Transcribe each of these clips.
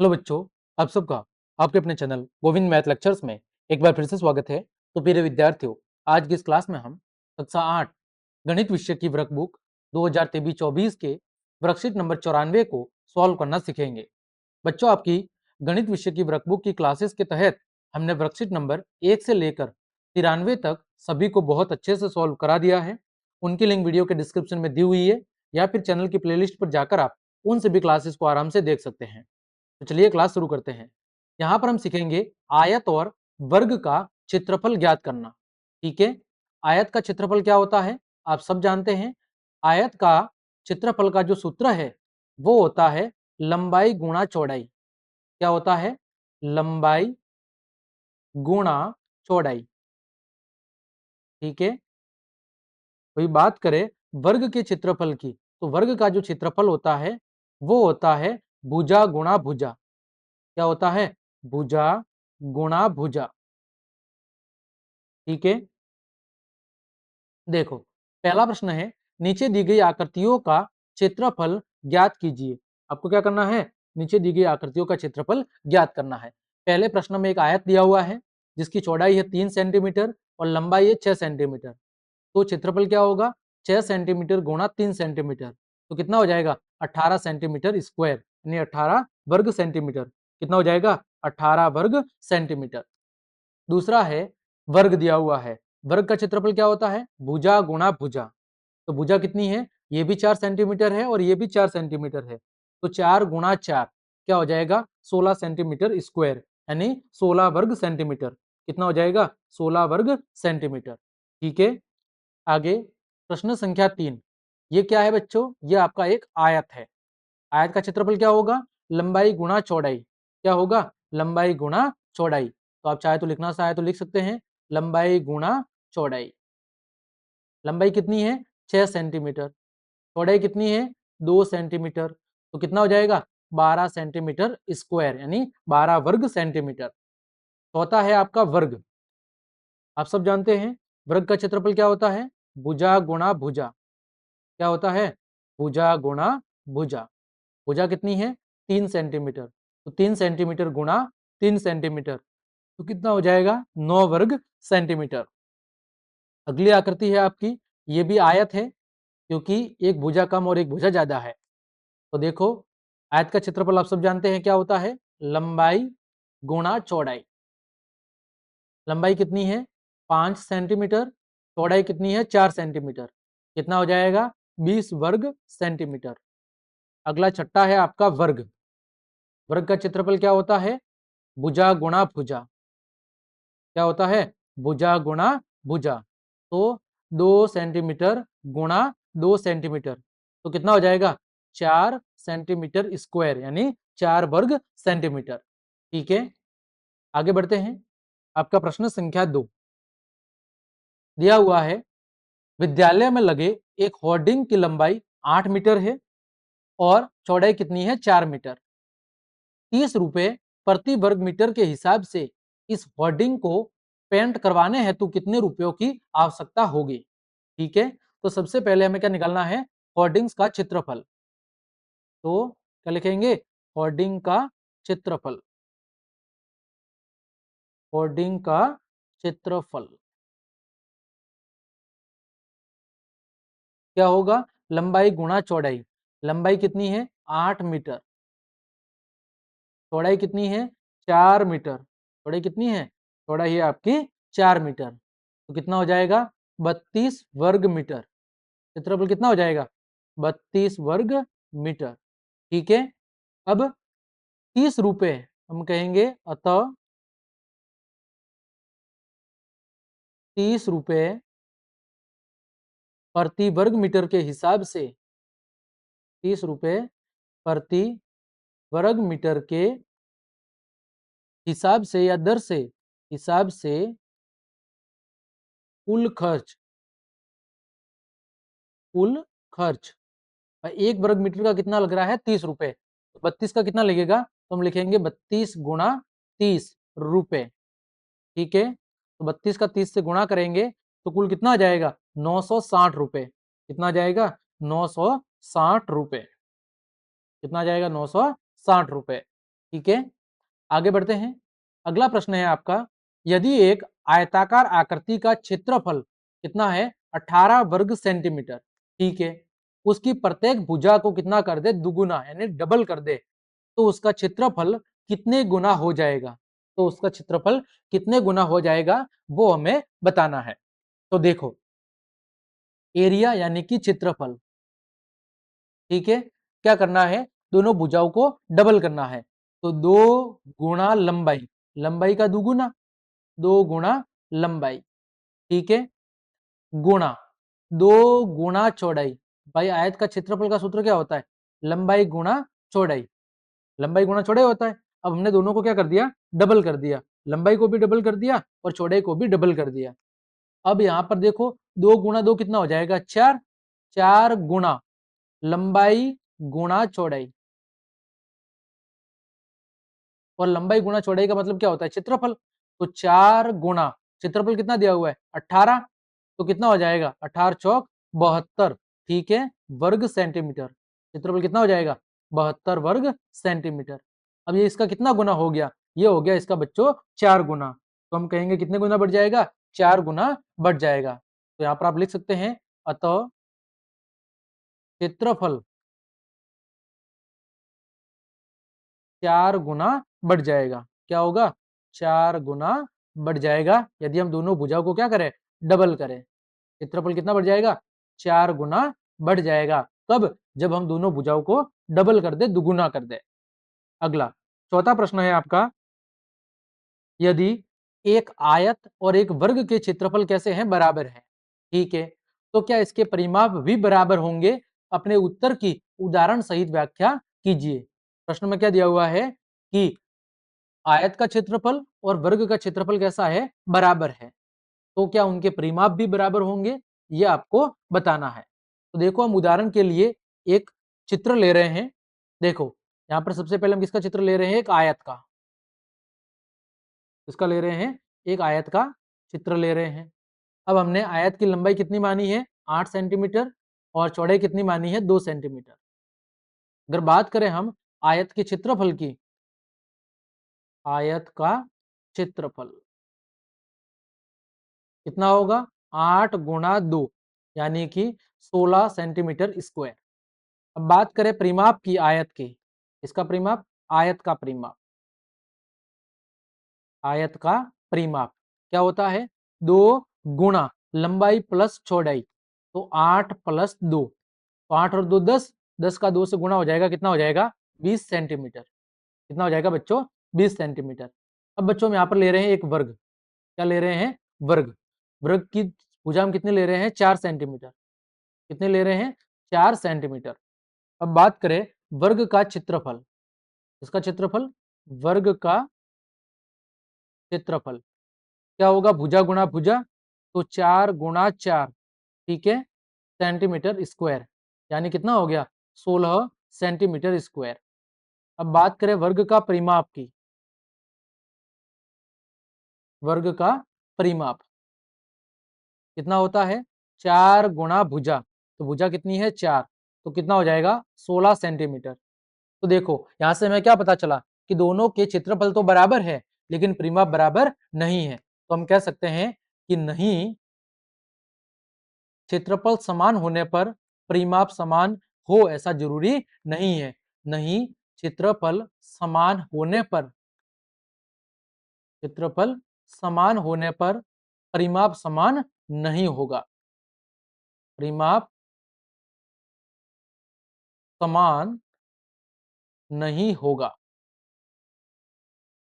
Hello बच्चों, आप सबका आपके अपने चैनल गोविंद मैथ लेक्चर्स में एक बार फिर से स्वागत है। तो प्रिय विद्यार्थियों, आज की इस क्लास में हम कक्षा 8 गणित विषय की वर्कबुक 2023-24 के वर्कशीट नंबर 94 को सॉल्व करना सीखेंगे। बच्चों, आपकी गणित विषय की वर्कबुक की क्लासेस के तहत हमने वर्कशीट नंबर 1 से लेकर 93 तक सभी को बहुत अच्छे से सॉल्व करा दिया है। उनकी लिंक वीडियो के डिस्क्रिप्शन में दी हुई है, या फिर चैनल की प्लेलिस्ट पर जाकर आप उन सभी क्लासेस को आराम से देख सकते हैं। तो चलिए क्लास शुरू करते हैं। यहाँ पर हम सीखेंगे आयत और वर्ग का क्षेत्रफल ज्ञात करना। ठीक है, आयत का क्षेत्रफल क्या होता है आप सब जानते हैं। आयत का क्षेत्रफल का जो सूत्र है वो होता है लंबाई गुणा चौड़ाई। क्या होता है? लंबाई गुणा चौड़ाई। ठीक है, वही बात करें वर्ग के क्षेत्रफल की, तो वर्ग का जो क्षेत्रफल होता है वो होता है भुजा गुणा भुजा। क्या होता है? भुजा गुणा भुजा। ठीक है, देखो पहला प्रश्न है, नीचे दी गई आकृतियों का क्षेत्रफल ज्ञात कीजिए। आपको क्या करना है? नीचे दी गई आकृतियों का क्षेत्रफल ज्ञात करना है। पहले प्रश्न में एक आयत दिया हुआ है जिसकी चौड़ाई है 3 सेंटीमीटर और लंबाई है 6 सेंटीमीटर। तो क्षेत्रफल क्या होगा? 6 सेंटीमीटर गुणा 3 सेंटीमीटर, तो कितना हो जाएगा? 18 सेंटीमीटर स्क्वायर, यानी 18 वर्ग सेंटीमीटर। कितना हो जाएगा? 18 वर्ग सेंटीमीटर। दूसरा है वर्ग दिया हुआ है। वर्ग का क्षेत्रफल क्या होता है? भुजा गुणा भुजा। तो भुजा कितनी है? ये भी 4 सेंटीमीटर है और ये भी 4 सेंटीमीटर है। तो 4 गुणा 4 क्या हो जाएगा? 16 सेंटीमीटर स्क्वायर, यानी 16 वर्ग सेंटीमीटर। कितना हो जाएगा? 16 वर्ग सेंटीमीटर। ठीक है, आगे प्रश्न संख्या 3। ये क्या है बच्चों? ये आपका एक आयत है। आयत का क्षेत्रफल क्या होगा? लंबाई गुणा चौड़ाई। क्या होगा? लंबाई गुणा चौड़ाई। तो आप चाहे तो लिखना चाहे तो लिख सकते हैं लंबाई गुणा चौड़ाई। लंबाई कितनी है? 6 सेंटीमीटर। चौड़ाई कितनी है? 2 सेंटीमीटर। तो कितना हो जाएगा? 12 सेंटीमीटर स्क्वायर, यानी 12 वर्ग सेंटीमीटर। चौथा है आपका वर्ग। आप सब जानते हैं वर्ग का क्षेत्रफल क्या होता है? भुजा गुणा भुजा। क्या होता है? भुजा गुणा भुजा। भुजा कितनी है? 3 सेंटीमीटर। तो 3 सेंटीमीटर गुणा 3 सेंटीमीटर, तो कितना हो जाएगा? 9 वर्ग सेंटीमीटर। अगली आकृति है आपकी, ये भी आयत है क्योंकि एक भुजा कम और एक भुजा ज्यादा है। तो देखो आयत का क्षेत्रफल आप सब जानते हैं क्या होता है? लंबाई गुणा चौड़ाई। लंबाई कितनी है? 5 सेंटीमीटर। चौड़ाई कितनी है? 4 सेंटीमीटर। कितना हो जाएगा? 20 वर्ग सेंटीमीटर। अगला छठा है आपका वर्ग। वर्ग का क्षेत्रफल क्या होता है? भुजा गुणा भुजा। क्या होता है? भुजा गुणा भुजा। तो 2 सेंटीमीटर गुणा 2 सेंटीमीटर, तो कितना हो जाएगा? 4 सेंटीमीटर स्क्वायर, यानी 4 वर्ग सेंटीमीटर। ठीक है, आगे बढ़ते हैं। आपका प्रश्न संख्या 2 दिया हुआ है, विद्यालय में लगे एक होर्डिंग की लंबाई 8 मीटर है और चौड़ाई कितनी है? 4 मीटर। 30 रुपए प्रति वर्ग मीटर के हिसाब से इस होर्डिंग को पेंट करवाने हेतु कितने रुपयों की आवश्यकता होगी? ठीक है, तो सबसे पहले हमें क्या निकालना है? होर्डिंग्स का क्षेत्रफल। तो क्या लिखेंगे? होर्डिंग का क्षेत्रफल। होर्डिंग का क्षेत्रफल क्या होगा? लंबाई गुणा चौड़ाई। लंबाई कितनी है? 8 मीटर। चौड़ाई कितनी है? 4 मीटर। चौड़ाई कितनी है? चौड़ाई है आपकी 4 मीटर। तो कितना हो जाएगा? 32 वर्ग मीटर। क्षेत्रफल कितना हो जाएगा? 32 वर्ग मीटर। ठीक है, अब 30 रुपए हम कहेंगे, अतः 30 रुपए प्रति वर्ग मीटर के हिसाब से, 30 रुपए प्रति वर्ग मीटर के हिसाब से या दर से, हिसाब से कुल खर्च, कुल खर्च एक वर्ग मीटर का कितना लग रहा है? 30 रुपए। तो 32 का कितना लगेगा? तो हम लिखेंगे 32 गुणा 30 रुपए। ठीक है, तो 32 का 30 से गुणा करेंगे तो कुल कितना आ जाएगा? 960 रुपए। कितना आ जाएगा? 960 रुपए। कितना आ जाएगा? 960 रुपए। ठीक है, आगे बढ़ते हैं। अगला प्रश्न है आपका, यदि एक आयताकार आकृति का क्षेत्रफल कितना है 18 वर्ग सेंटीमीटर, ठीक है, उसकी प्रत्येक भुजा को कितना कर दे, दुगुना यानी डबल कर दे, तो उसका क्षेत्रफल कितने गुना हो जाएगा, तो उसका क्षेत्रफल कितने गुना हो जाएगा वो हमें बताना है। तो देखो, एरिया यानी कि क्षेत्रफल, ठीक है, क्या करना है, दोनों भुजाओं को डबल करना है, तो 2 गुणा लंबाई, लंबाई का दुगुना, 2 गुणा लंबाई, ठीक है, गुणा 2 गुणा चौड़ाई। भाई आयत का क्षेत्रफल का सूत्र क्या होता है, लंबाई गुणा चौड़ाई, लंबाई गुणा चौड़ाई होता है। अब हमने दोनों को क्या कर दिया, डबल कर दिया, लंबाई को भी डबल कर दिया और चौड़ाई को भी डबल कर दिया। अब यहां पर देखो 2 गुणा 2 कितना हो जाएगा, 4, 4 गुणा लंबाई गुणा चौड़ाई, और लंबाई गुणा चौड़ाई का मतलब क्या होता है, क्षेत्रफल। तो 4 गुणा क्षेत्रफल कितना दिया हुआ है 18, तो कितना हो जाएगा 18 चौक 72, ठीक है, वर्ग सेंटीमीटर, क्षेत्रफल कितना हो जाएगा 72 वर्ग सेंटीमीटर। अब ये इसका कितना गुना हो गया, ये हो गया इसका बच्चों 4 गुना, तो हम कहेंगे कितने गुना बढ़ जाएगा, 4 गुना बढ़ जाएगा। तो यहाँ पर आप लिख सकते हैं, अतः क्षेत्रफल 4 गुना बढ़ जाएगा, क्या होगा 4 गुना बढ़ जाएगा, यदि हम दोनों भुजाओं को क्या करें, डबल करें, क्षेत्रफल कितना बढ़ जाएगा, 4 गुना बढ़ जाएगा। कब, जब हम दोनों भुजाओं को डबल कर दे, दुगुना कर दे। अगला चौथा प्रश्न है आपका, यदि एक आयत और एक वर्ग के क्षेत्रफल कैसे हैं, बराबर हैं, ठीक है, तो क्या इसके परिमाप भी बराबर होंगे, अपने उत्तर की उदाहरण सहित व्याख्या कीजिए। प्रश्न में क्या दिया हुआ है कि आयत का क्षेत्रफल और वर्ग का क्षेत्रफल कैसा है, बराबर है, तो क्या उनके परिमाप भी बराबर होंगे, ये आपको बताना है। तो देखो हम उदाहरण के लिए एक चित्र ले रहे हैं, देखो यहाँ पर सबसे पहले हम किसका चित्र ले रहे हैं, एक आयत का, इसका ले रहे हैं, एक आयत का चित्र ले रहे हैं। अब हमने आयत की लंबाई कितनी मानी है 8 सेंटीमीटर और चौड़ाई कितनी मानी है 2 सेंटीमीटर। अगर बात करें हम आयत के क्षेत्रफल की, आयत का क्षेत्रफल कितना होगा 8 गुणा 2 यानी कि 16 सेंटीमीटर स्क्वायर। अब बात करें परिमाप की आयत की, इसका परिमाप, आयत का परिमाप, आयत का परिमाप क्या होता है, 2 गुणा लंबाई प्लस चौड़ाई, तो 8 प्लस 2, तो 8 और 2 10, 10 का 2 से गुणा हो जाएगा, कितना हो जाएगा 20 सेंटीमीटर, कितना हो जाएगा बच्चों 20 सेंटीमीटर। अब बच्चों हम यहाँ पर ले रहे हैं एक वर्ग, क्या ले रहे हैं, वर्ग, वर्ग की भुजा हम कितने ले रहे हैं 4 सेंटीमीटर, कितने ले रहे हैं 4 सेंटीमीटर। अब बात करें वर्ग का क्षेत्रफल, इसका क्षेत्रफल, वर्ग का क्षेत्रफल क्या होगा, भुजा गुणा भुजा, तो 4 गुणा 4, ठीक है, सेंटीमीटर स्क्वायर, यानी कितना हो गया 16 सेंटीमीटर स्क्वायर। अब बात करें वर्ग का परिमाप की, वर्ग का परिमाप कितना होता है 4 गुणा भुजा, तो भुजा कितनी है 4, तो कितना हो जाएगा 16 सेंटीमीटर। तो देखो यहां से हमें क्या पता चला कि दोनों के क्षेत्रफल तो बराबर है लेकिन परिमाप बराबर नहीं है, तो हम कह सकते हैं कि नहीं, क्षेत्रफल समान होने पर परिमाप समान हो ऐसा जरूरी नहीं है, नहीं, क्षेत्रफल समान होने पर, क्षेत्रफल समान होने पर परिमाप समान नहीं होगा, परिमाप समान नहीं होगा,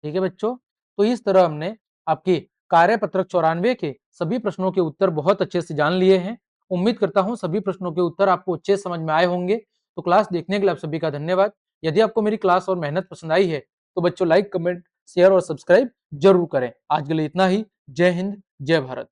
ठीक है बच्चों। तो इस तरह हमने आपके कार्यपत्रक 94 के सभी प्रश्नों के उत्तर बहुत अच्छे से जान लिए हैं। उम्मीद करता हूं सभी प्रश्नों के उत्तर आपको अच्छे समझ में आए होंगे। तो क्लास देखने के लिए आप सभी का धन्यवाद। यदि आपको मेरी क्लास और मेहनत पसंद आई है तो बच्चों लाइक, कमेंट, शेयर और सब्सक्राइब जरूर करें। आज के लिए इतना ही। जय हिंद, जय भारत।